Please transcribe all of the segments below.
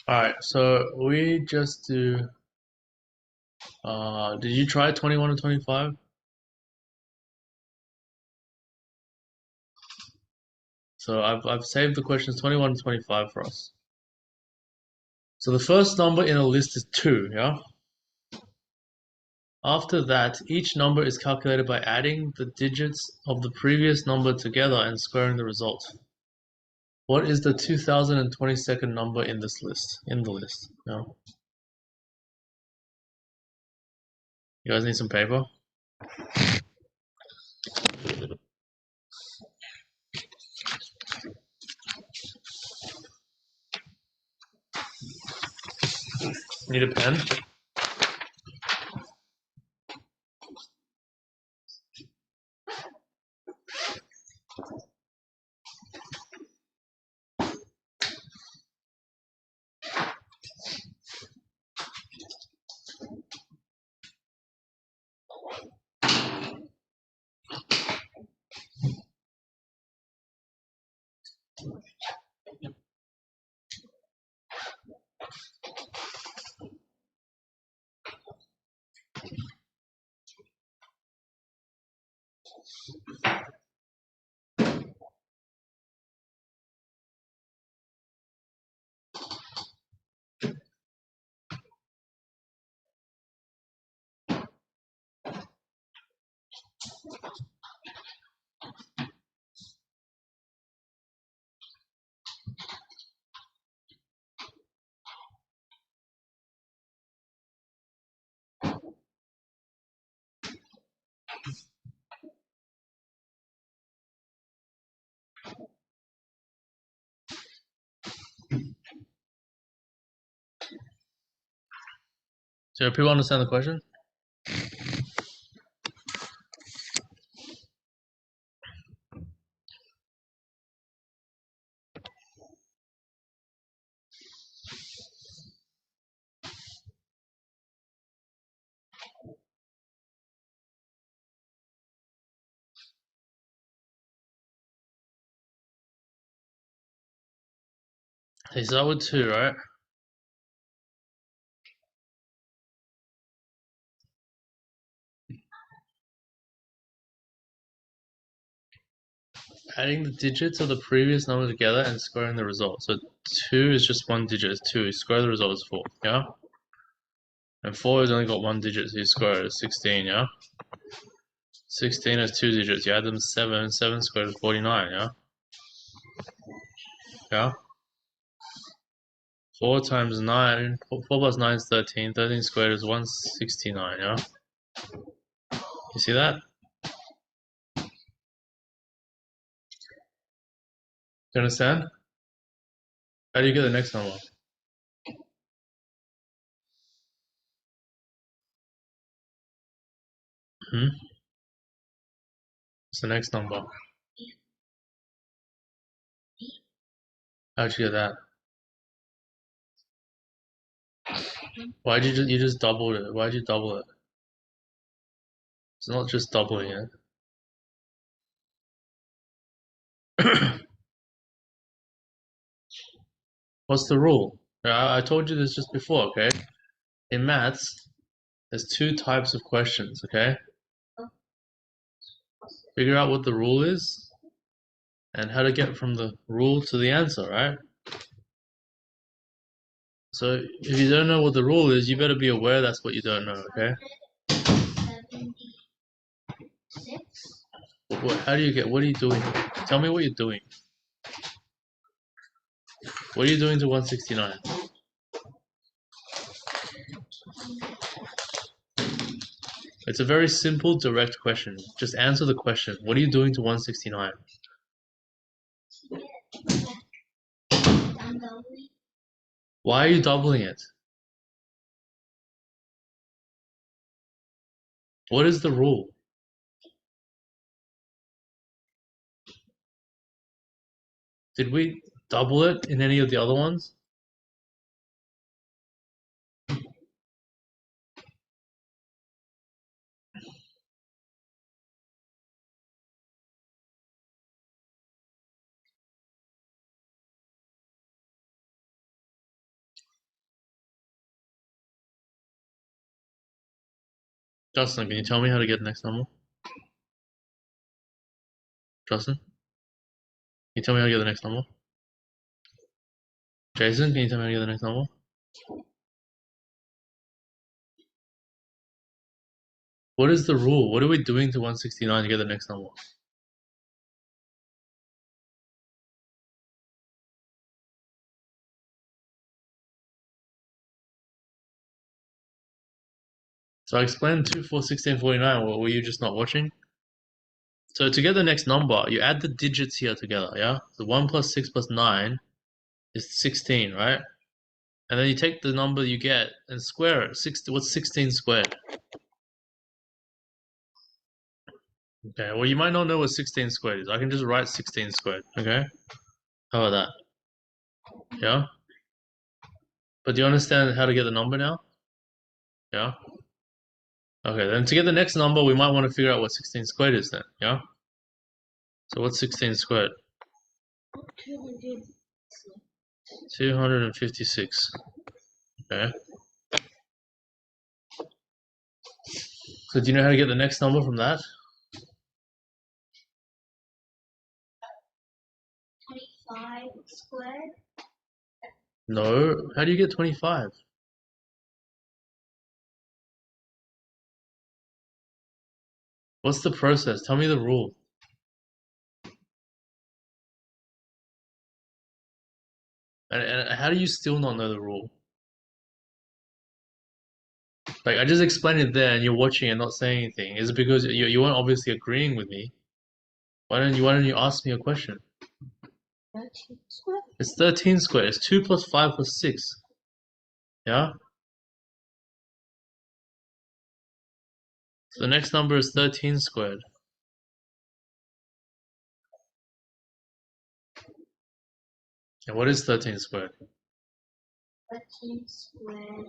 Alright, so we just do did you try 21 to 25? So I've saved the questions 21 to 25 for us. So the first number in a list is 2, yeah? After that, each number is calculated by adding the digits of the previous number together and squaring the result. What is the 2022nd number in this list? In the list, yeah? You guys need some paper? Need a pen? So people understand the question? Okay, so that with 2, right? Adding the digits of the previous number together and squaring the result. So 2 is just one digit, it's 2. You square the result is 4, yeah? And 4 has only got one digit, so you square it is 16, yeah? 16 has 2 digits, you add them 7, 7 squared is 49, yeah? Yeah? 4 times 9, 4 plus 9 is 13, 13 squared is 169, yeah? You see that? Do you understand? How do you get the next number? Hmm? What's the next number? How'd you get that? Why'd you just double it? Why'd you double it? It's not just doubling it. What's the rule? I told you this just before, okay? In maths, there's 2 types of questions, okay? Figure out what the rule is and how to get from the rule to the answer, right? So if you don't know what the rule is, you better be aware that's what you don't know, okay? How do you get, what are you doing? Tell me what you're doing. What are you doing to 169? It's a very simple, direct question. Just answer the question. What are you doing to 169? Why are you doubling it? What is the rule? Did we double it in any of the other ones? Justin, can you tell me how to get the next number? Justin, can you tell me how to get the next number? Jason, can you tell me how to get the next number? What is the rule? What are we doing to 169 to get the next number? So I explained 2, 4, 16, 49. Were you just not watching? So to get the next number, you add the digits here together, yeah? So 1 plus 6 plus 9 is 16, right? And then you take the number you get and square it. What's 16 squared? Okay, well, you might not know what 16 squared is. I can just write 16 squared, okay? How about that? Yeah? But do you understand how to get the number now? Yeah? Okay, then to get the next number, we might want to figure out what 16 squared is then, yeah? So what's 16 squared? 256. Okay. So do you know how to get the next number from that? 25 squared? No. How do you get 25? What's the process? Tell me the rule. And how do you still not know the rule? Like, I just explained it there and you're watching and not saying anything. Is it because you weren't obviously agreeing with me? Why don't you ask me a question? 13 squared? It's 13 squared. It's 2 plus 5 plus 6. Yeah? So the next number is 13 squared. And what is 13 squared? 13 squared.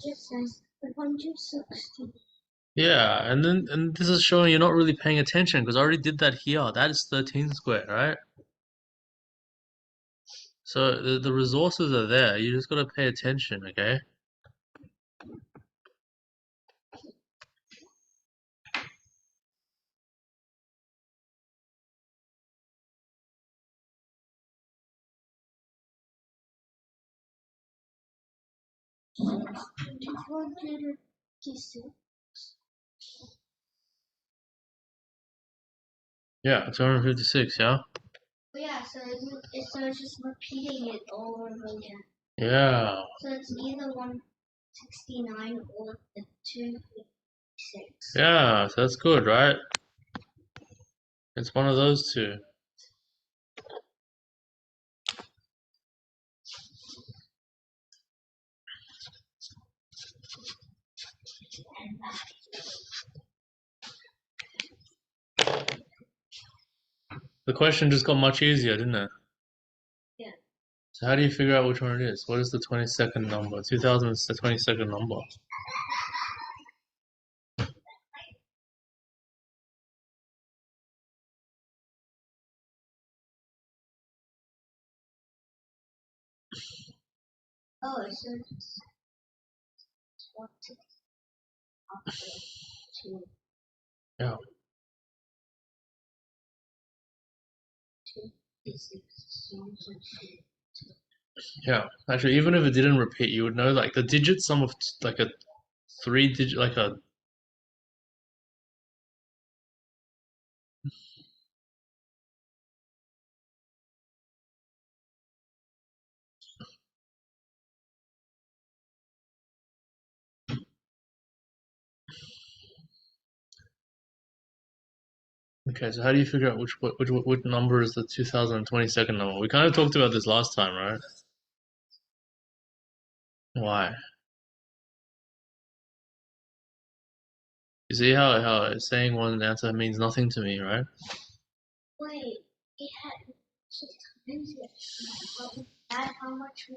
It says 160. Yeah, and this is showing you're not really paying attention because I already did that here. That is 13 squared, right? So the resources are there. You just gotta pay attention, okay? Yeah, 256, yeah? Yeah, so it's just repeating it all over again. Yeah. So it's either 169 or the 256. Yeah, so that's good, right? It's one of those two. The question just got much easier, didn't it? Yeah. So how do you figure out which one it is? What is the 22nd number? 2000 is the 22nd number. Oh, so it's 2. Yeah. 256. Yeah. Actually, even if it didn't repeat, you would know like the digit sum of like a 3 digit, like a. Okay, so how do you figure out which number is the 2022nd number? We kind of talked about this last time, right? Why? You see how saying one answer means nothing to me, right? Wait, it had 6 times it. But we add how much we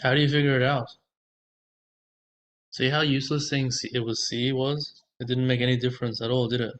How do you figure it out? See how useless saying C, it was C was? It didn't make any difference at all, did it?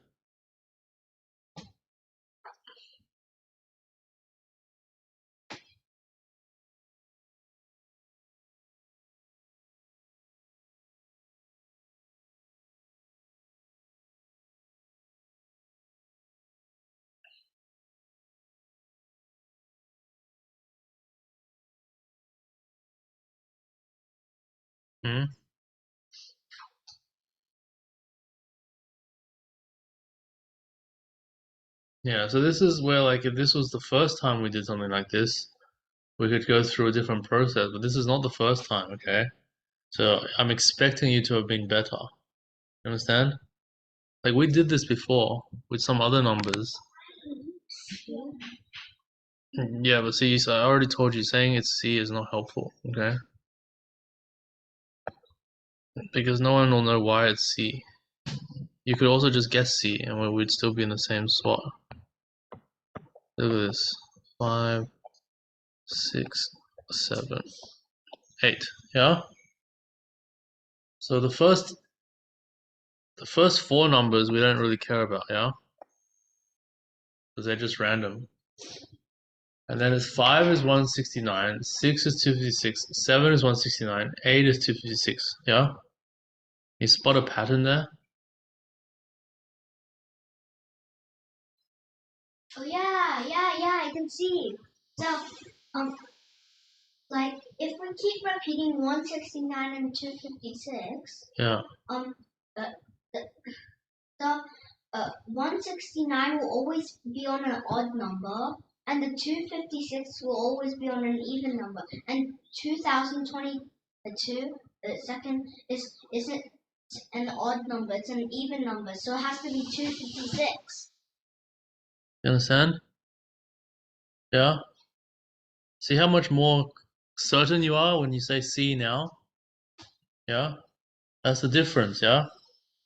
Hmm? Yeah, so this is where, like, if this was the first time we did something like this, we could go through a different process, but this is not the first time, okay? So I'm expecting you to have been better. You understand? Like, we did this before with some other numbers. Yeah, but see, so I already told you, saying it's C is not helpful, okay? Because no one will know why it's C. You could also just guess C, and we'd still be in the same spot. Look at this. 5, 6, 7, 8. Yeah? So the first four numbers we don't really care about, yeah? Because they're just random. And then it's 5 is 169, 6 is 256, 7 is 169, 8 is 256, yeah? You spot a pattern there? Oh yeah, I can see. So, um, like if we keep repeating 169 and 256, Yeah. uh, the, the 169 will always be on an odd number, and the 256 will always be on an even number, and 2022 second isn't an odd number; it's an even number, so it has to be 256. You understand? Yeah? See how much more certain you are when you say C now? Yeah? That's the difference, yeah?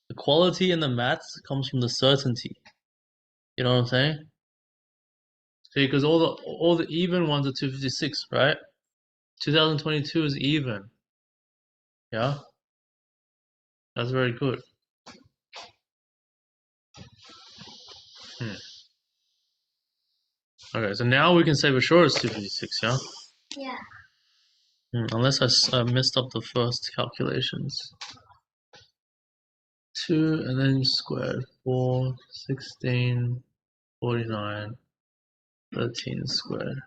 The quality in the maths comes from the certainty. You know what I'm saying? See, because all the even ones are 256, right? 2022 is even. Yeah? That's very good. Hmm. Okay, so now we can say for sure it's 256, yeah? Yeah. Unless I messed up the first calculations. 2 and then squared. 4, 16, 49, 13 squared.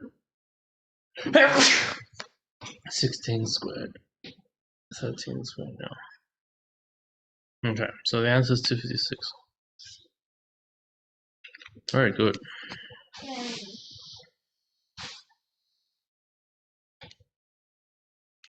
16 squared. 13 squared now. Okay, so the answer is 256. Very good. Yeah.